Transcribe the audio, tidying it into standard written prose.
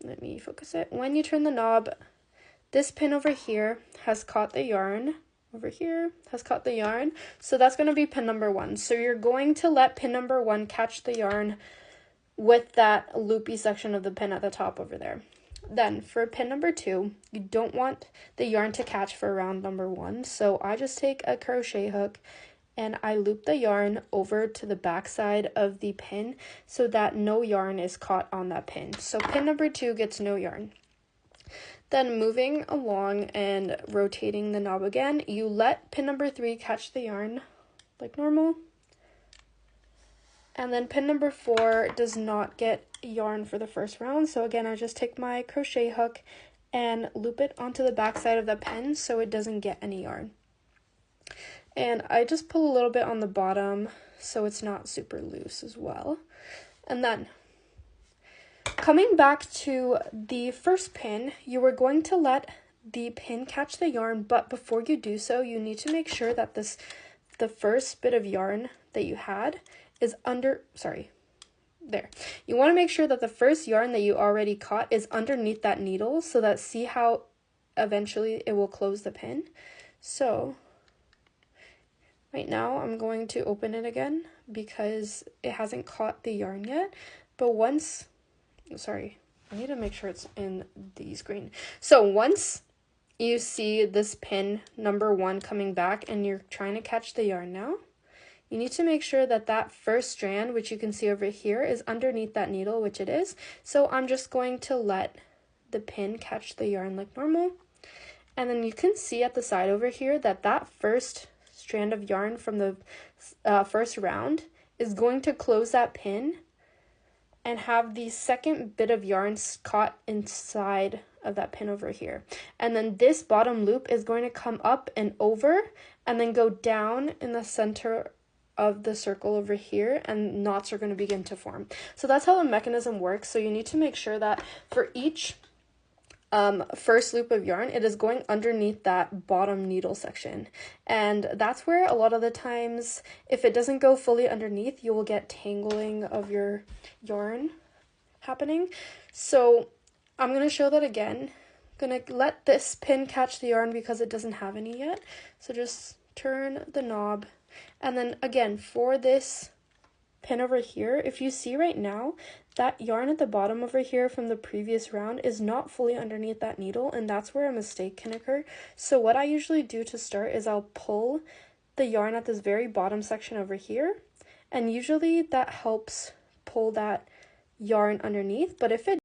let me focus it. When you turn the knob, this pin over here has caught the yarn. Over here has caught the yarn. So that's going to be pin number 1. So you're going to let pin number 1 catch the yarn with that loopy section of the pin at the top over there. Then for pin number 2, you don't want the yarn to catch for round number 1. So I just take a crochet hook and I loop the yarn over to the back side of the pin so that no yarn is caught on that pin. So pin number 2 gets no yarn. Then moving along and rotating the knob again, you let pin number 3 catch the yarn like normal. And then pin number 4 does not get yarn for the first round. So again, I just take my crochet hook and loop it onto the back side of the pin so it doesn't get any yarn. And I just pull a little bit on the bottom so it's not super loose as well. And then coming back to the first pin, you are going to let the pin catch the yarn, but before you do so, you need to make sure that the first bit of yarn that you had is there. You want to make sure that the first yarn that you already caught is underneath that needle so that see how eventually it will close the pin. So right now I'm going to open it again because it hasn't caught the yarn yet, but once, I need to make sure it's in the screen. So once you see this pin number 1 coming back and you're trying to catch the yarn now, you need to make sure that that first strand, which you can see over here, is underneath that needle, which it is. So I'm just going to let the pin catch the yarn like normal. And then you can see at the side over here that that first strand of yarn from the first round is going to close that pin and have the second bit of yarn caught inside of that pin over here. And then this bottom loop is going to come up and over and then go down in the center of the circle over here, and knots are going to begin to form. So that's how the mechanism works. So you need to make sure that for each first loop of yarn, it is going underneath that bottom needle section. And that's where a lot of the times, if it doesn't go fully underneath, you will get tangling of your yarn happening. So I'm going to show that again. I'm going to let this pin catch the yarn because it doesn't have any yet. So just turn the knob. And then again, for this pin over here, if you see right now, that yarn at the bottom over here from the previous round is not fully underneath that needle, and that's where a mistake can occur. So what I usually do to start is I'll pull the yarn at this very bottom section over here, and usually that helps pull that yarn underneath. But if it